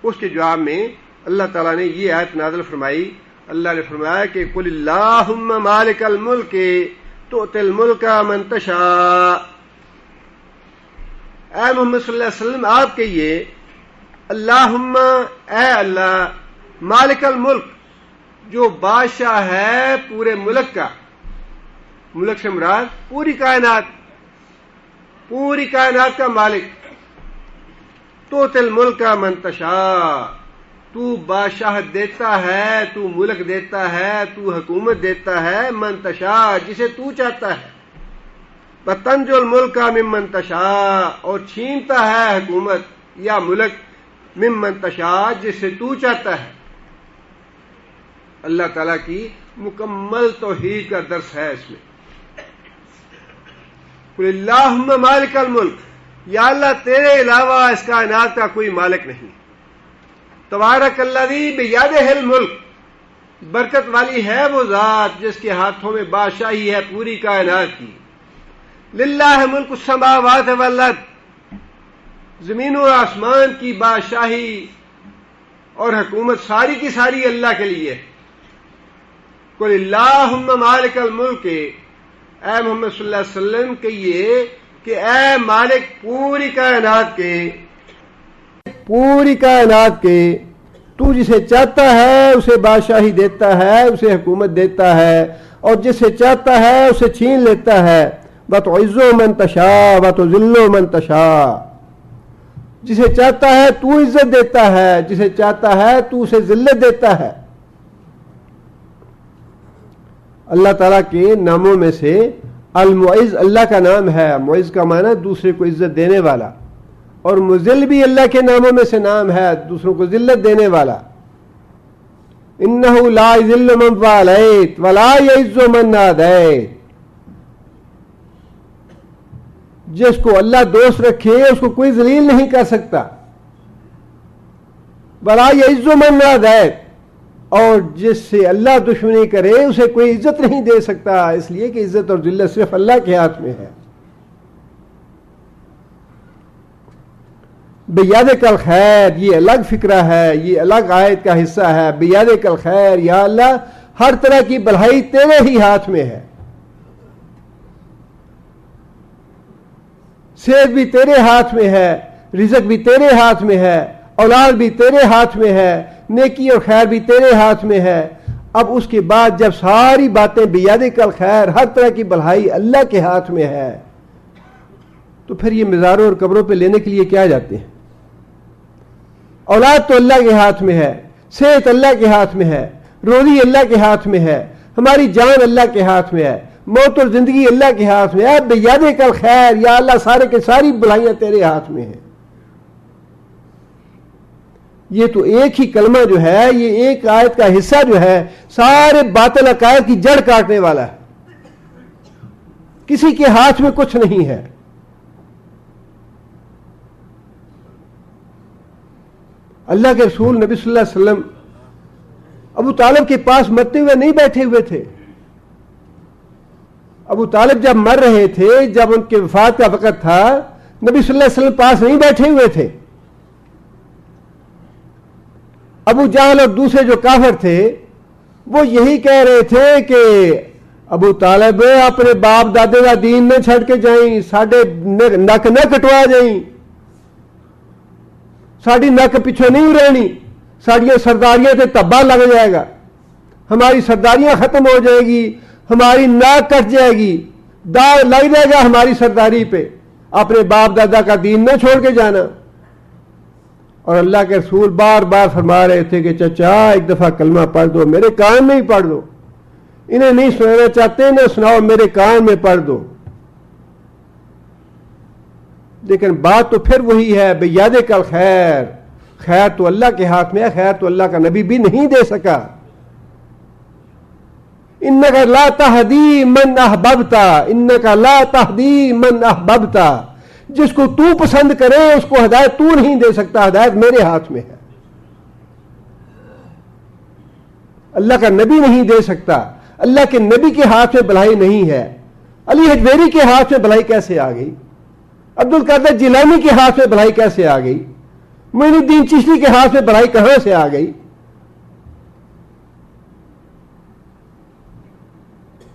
اس کے جواب میں اللہ تعالیٰ نے یہ آیت نازل فرمائی، اللہ نے فرمایا کہ قل اللہم مالک الملک تؤتی الملک من تشاء۔ اے محمد صلی اللہ علیہ وسلم آپ کہیے اللہم اے اللہ مالک الملک جو بادشاہ ہے پورے ملک کا، ملک سے مراد پوری کائنات کا مالک، تؤتی الملک من تشاء تو بادشاہ دیتا ہے، تو ملک دیتا ہے، تو حکومت دیتا ہے، من تشاء جسے تو چاہتا ہے، وتنزع الملک ممن تشاء اور چھینتا ہے حکومت یا ملک ممن تشاء جس سے تو چاہتا ہے۔ اللہ تعالیٰ کی مکمل توحید کا درس ہے اس میں۔ قل اللہم مالک الملک، یا اللہ تیرے علاوہ اس کائنات کا کوئی مالک نہیں۔ تبارک الذی بیدہ الملک، برکت والی ہے وہ ذات جس کے ہاتھوں میں بادشاہی ہے پوری کائنات کی۔ للہ ملک السماوات والارض، زمین و آسمان کی بادشاہی اور حکومت ساری کی ساری اللہ کے لیے۔ قل اللہم مالک الملک، اے محمد صلی اللہ علیہ وسلم کہیے کہ اے مالک پوری کائنات کے تو جسے چاہتا ہے اسے بادشاہی دیتا ہے، اسے حکومت دیتا ہے، اور جسے چاہتا ہے اسے چھین لیتا ہے۔ وتعز من تشاء وتذل من تشاء، جسے چاہتا ہے تو عزت دیتا ہے، جسے چاہتا ہے تو اسے ذلت دیتا ہے۔ اللہ تعالیٰ کے ناموں میں سے المعز اللہ کا نام ہے، معز کا معنی دوسرے کو عزت دینے والا، اور مذل بھی اللہ کے ناموں میں سے نام ہے، دوسروں کو ذلت دینے والا۔ انہ لا یذل من والیت ولا یعز من نادیت، جس کو اللہ دوست رکھے اس کو کوئی ذلیل نہیں کر سکتا۔ ولا یعز من نادیت، اور جس سے اللہ دشمنی کرے اسے کوئی عزت نہیں دے سکتا، اس لیے کہ عزت اور ذلت صرف اللہ کے ہاتھ میں ہے۔ بیدک الخیر، یہ الگ فکرہ ہے، یہ الگ آیت کا حصہ ہے۔ بیدک الخیر، یا اللہ ہر طرح کی بھلائی تیرے ہی ہاتھ میں ہے، صحت بھی تیرے ہاتھ میں ہے، رزق بھی تیرے ہاتھ میں ہے، اولاد بھی تیرے ہاتھ میں ہے، نیکی اور خیر بھی تیرے ہاتھ میں ہے، اب اس کے بعد جب ساری باتیں بیاد کل خیر، ہر طرح کی بھلائی اللہ کے ہاتھ میں ہے، تو پھر یہ مزاروں اور قبروں پہ لینے کے لیے کیا جاتے ہیں؟ اولاد تو اللہ کے ہاتھ میں ہے، صحت اللہ کے ہاتھ میں ہے، روزی اللہ کے ہاتھ میں ہے، ہماری جان اللہ کے ہاتھ میں ہے، موت اور زندگی اللہ کے ہاتھ میں ہے، بیاد کل خیر یا اللہ سارے کے ساری بھلائیاں تیرے ہاتھ میں ہیں۔ یہ تو ایک ہی کلمہ جو ہے، یہ ایک آیت کا حصہ جو ہے، سارے باطل عقائد کی جڑ کاٹنے والا ہے۔ کسی کے ہاتھ میں کچھ نہیں ہے۔ اللہ کے رسول نبی صلی اللہ علیہ وسلم ابو طالب کے پاس مرتے ہوئے نہیں بیٹھے ہوئے تھے۔ ابو طالب جب مر رہے تھے، جب ان کے وفات کا وقت تھا، نبی صلی اللہ علیہ وسلم پاس نہیں بیٹھے ہوئے تھے۔ ابو جہل اور دوسرے جو کافر تھے وہ یہی کہہ رہے تھے کہ ابو طالب اپنے باپ دادے کا دین نہ چھڑ کے جائیں، ساڈے نک نہ کٹوا جائیں، ساری نک پیچھے نہیں رہنی، ساڑیاں سرداریاں تے تبا لگ جائے گا، ہماری سرداریاں ختم ہو جائے گی، ہماری ناک کٹ جائے گی، داغ لگ جائے گا ہماری سرداری پہ، اپنے باپ دادا کا دین نہ چھوڑ کے جانا۔ اور اللہ کے رسول بار بار فرما رہے تھے کہ چچا ایک دفعہ کلمہ پڑھ دو، میرے کان میں ہی پڑھ دو، انہیں نہیں سنانا چاہتے نہ سناؤ، میرے کان میں پڑھ دو۔ لیکن بات تو پھر وہی ہے، بیاد کل خیر، خیر تو اللہ کے ہاتھ میں ہے، خیر تو اللہ کا نبی بھی نہیں دے سکا۔ انک لا تہدی من احببت، انک لا تہدی من احببت، جس کو تو پسند کرے اس کو ہدایت تو نہیں دے سکتا، ہدایت میرے ہاتھ میں ہے، اللہ کا نبی نہیں دے سکتا۔ اللہ کے نبی کے ہاتھ میں بھلائی نہیں ہے۔ علی حجویری کے ہاتھ میں بھلائی کیسے آ گئی؟ عبد القادر جیلانی کے ہاتھ میں بھلائی کیسے آ گئی؟ معین الدین چشتی کے ہاتھ میں بھلائی کہاں سے آ گئی؟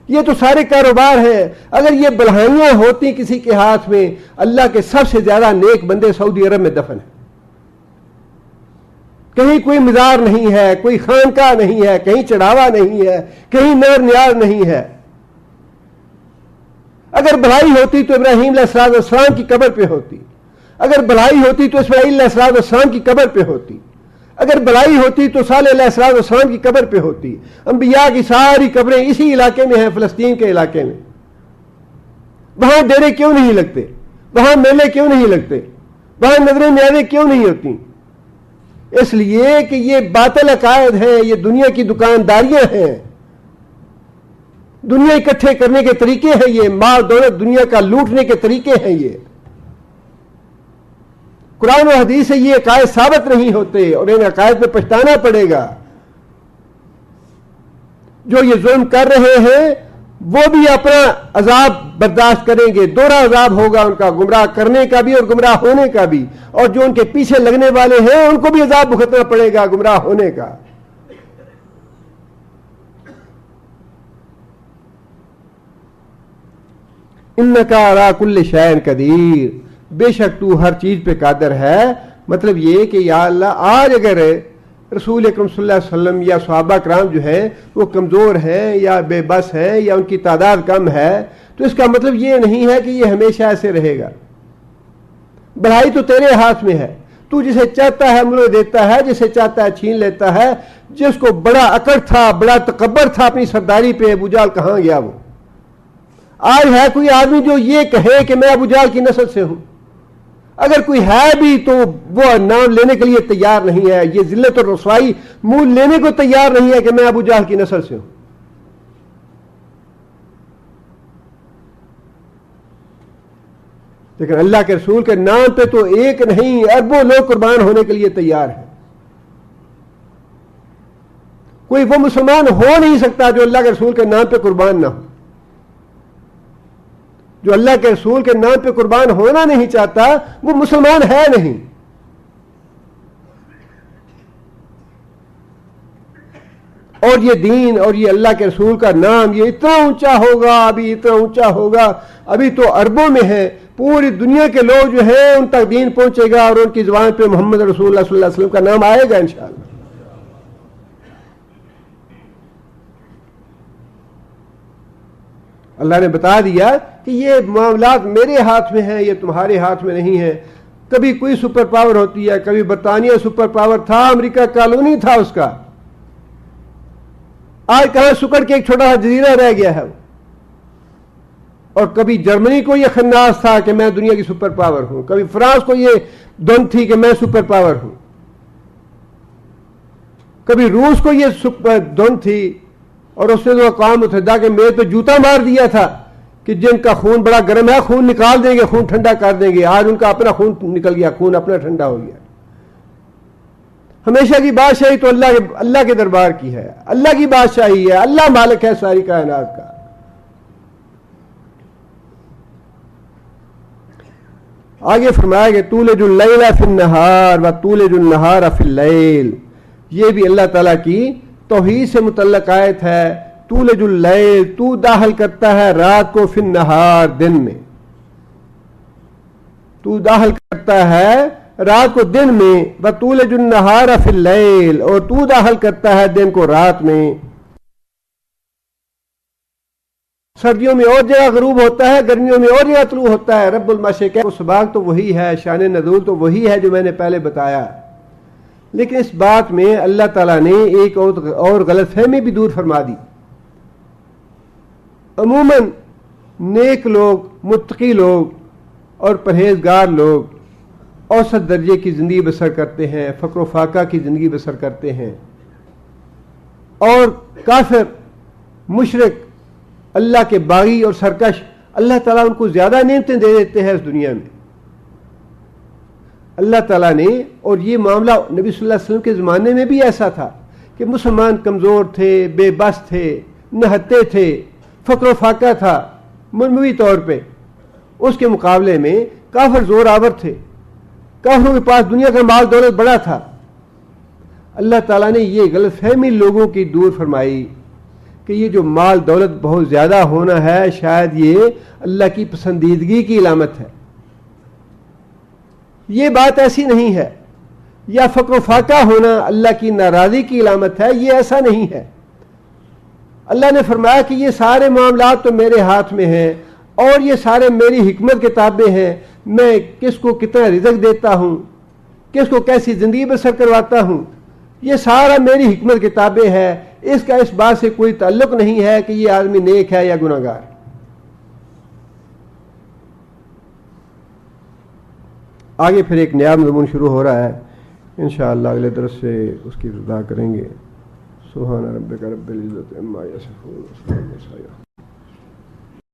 یہ تو سارے کاروبار ہیں۔ اگر یہ بلہائیاں ہوتی کسی کے ہاتھ میں، اللہ کے سب سے زیادہ نیک بندے سعودی عرب میں دفن ہیں، کہیں کوئی مزار نہیں ہے، کوئی خانقاہ نہیں ہے، کہیں چڑھاوا نہیں ہے، کہیں نیر نیاز نہیں ہے۔ اگر بھلائی ہوتی تو ابراہیم علیہ السلام کی قبر پہ ہوتی، اگر بھلائی ہوتی تو اسماعیل علیہ السلام کی قبر پہ ہوتی، اگر بھلائی ہوتی تو صالح علیہ السلام کی قبر پہ ہوتی۔ انبیاء کی ساری قبریں اسی علاقے میں ہیں، فلسطین کے علاقے میں۔ وہاں ڈیرے کیوں نہیں لگتے؟ وہاں میلے کیوں نہیں لگتے؟ وہاں نظریں نیازیں کیوں نہیں ہوتی؟ اس لیے کہ یہ باطل عقائد ہیں، یہ دنیا کی دکانداریاں ہیں، دنیا اکٹھے کرنے کے طریقے ہیں، یہ مال دولت دنیا کا لوٹنے کے طریقے ہیں۔ یہ قرآن و حدیث سے یہ عقائد ثابت نہیں ہوتے، اور ان عقائد پہ پچھتانا پڑے گا۔ جو یہ ظلم کر رہے ہیں وہ بھی اپنا عذاب برداشت کریں گے، دوہرا عذاب ہوگا ان کا، گمراہ کرنے کا بھی اور گمراہ ہونے کا بھی، اور جو ان کے پیچھے لگنے والے ہیں ان کو بھی عذاب بھگتنا پڑے گا گمراہ ہونے کا۔ انکا علی کل شیء قدیر، بے شک تو ہر چیز پہ قادر ہے۔ مطلب یہ کہ یا اللہ آج اگر رسول اکرم صلی اللہ علیہ وسلم یا صحابہ کرام جو ہیں وہ کمزور ہیں یا بے بس ہیں یا ان کی تعداد کم ہے، تو اس کا مطلب یہ نہیں ہے کہ یہ ہمیشہ ایسے رہے گا۔ بڑھائی تو تیرے ہاتھ میں ہے، تو جسے چاہتا ہے ملک دیتا ہے، جسے چاہتا ہے چھین لیتا ہے۔ جس کو بڑا اکڑ تھا، بڑا تکبر تھا اپنی سرداری پہ، ابو جہل کہاں گیا وہ؟ آج ہے کوئی آدمی جو یہ کہے کہ میں ابو جہل کی نسل سے ہوں؟ اگر کوئی ہے بھی تو وہ نام لینے کے لیے تیار نہیں ہے، یہ ذلت اور رسوائی منہ لینے کو تیار نہیں ہے کہ میں ابو جہل کی نسل سے ہوں۔ لیکن اللہ کے رسول کے نام پہ تو ایک نہیں اربوں لوگ قربان ہونے کے لیے تیار ہیں۔ کوئی وہ مسلمان ہو نہیں سکتا جو اللہ کے رسول کے نام پہ قربان نہ ہو۔ جو اللہ کے رسول کے نام پہ قربان ہونا نہیں چاہتا وہ مسلمان ہے نہیں۔ اور یہ دین اور یہ اللہ کے رسول کا نام یہ اتنا اونچا ہوگا، ابھی اتنا اونچا ہوگا، ابھی تو اربوں میں ہے، پوری دنیا کے لوگ جو ہیں ان تک دین پہنچے گا اور ان کی زبان پہ محمد رسول اللہ صلی اللہ علیہ وسلم کا نام آئے گا انشاءاللہ۔ اللہ نے بتا دیا کہ یہ معاملات میرے ہاتھ میں ہیں، یہ تمہارے ہاتھ میں نہیں ہیں. کبھی کوئی سپر پاور ہوتی ہے، کبھی برطانیہ سپر پاور تھا، امریکہ کالونی تھا اس کا، آج کہاں سکڑ کے ایک چھوٹا سا جزیرہ رہ گیا ہے. اور کبھی جرمنی کو یہ خناس تھا کہ میں دنیا کی سپر پاور ہوں، کبھی فرانس کو یہ دھن تھی کہ میں سپر پاور ہوں، کبھی روس کو یہ دھن تھی، اور اس نے تو اقوام متحدہ کے میز پہ جوتا مار دیا تھا کہ جن کا خون بڑا گرم ہے خون نکال دیں گے، خون ٹھنڈا کر دیں گے. آج ان کا اپنا خون نکل گیا، خون اپنا ٹھنڈا ہو گیا. ہمیشہ کی بادشاہی تو اللہ کے دربار کی ہے، اللہ کی بادشاہی ہے، اللہ مالک ہے ساری کائنات کا. آگے فرمایا کہ تولج اللیل فی النہار و تولج النہار فی اللیل، یہ بھی اللہ تعالیٰ کی توحید سے متعلق آیت ہے. تولج اللیل، تو داخل کرتا ہے رات کو، فی النہار، دن میں. تو داخل کرتا ہے رات کو دن میں، و تولج النہار فی اللیل، اور تو داخل کرتا ہے دن کو رات میں. سردیوں میں اور جگہ غروب ہوتا ہے، گرمیوں میں اور جگہ طلوع ہوتا ہے. رب المشرق، اس بات تو وہی ہے، شان نزول تو وہی ہے جو میں نے پہلے بتایا. لیکن اس بات میں اللہ تعالیٰ نے ایک اور غلط فہمی بھی دور فرما دی. عموماً نیک لوگ، متقی لوگ اور پرہیزگار لوگ اوسط درجے کی زندگی بسر کرتے ہیں، فقر و فاقہ کی زندگی بسر کرتے ہیں، اور کافر، مشرک، اللہ کے باغی اور سرکش، اللہ تعالیٰ ان کو زیادہ نعمتیں دے دیتے ہیں اس دنیا میں. اللہ تعالیٰ نے، اور یہ معاملہ نبی صلی اللہ علیہ وسلم کے زمانے میں بھی ایسا تھا کہ مسلمان کمزور تھے، بے بس تھے، نہتے تھے، فقر و فاقہ تھا مجموعی طور پہ. اس کے مقابلے میں کافر زور آور تھے، کافروں کے پاس دنیا کا مال دولت بڑا تھا. اللہ تعالیٰ نے یہ غلط فہمی لوگوں کی دور فرمائی کہ یہ جو مال دولت بہت زیادہ ہونا ہے شاید یہ اللہ کی پسندیدگی کی علامت ہے. یہ بات ایسی نہیں ہے. یا فقر و فاقہ ہونا اللہ کی ناراضی کی علامت ہے، یہ ایسا نہیں ہے. اللہ نے فرمایا کہ یہ سارے معاملات تو میرے ہاتھ میں ہیں، اور یہ سارے میری حکمت کے تابع ہیں. میں کس کو کتنا رزق دیتا ہوں، کس کو کیسی زندگی بسر کرواتا ہوں، یہ سارا میری حکمت کے تابع ہے. اس کا اس بات سے کوئی تعلق نہیں ہے کہ یہ آدمی نیک ہے یا گناہگار. آگے پھر ایک نیا مضمون شروع ہو رہا ہے، انشاءاللہ اگلے درس سے اس کی ابتدا کریں گے. سبحان ربک رب العزت عما یصفون.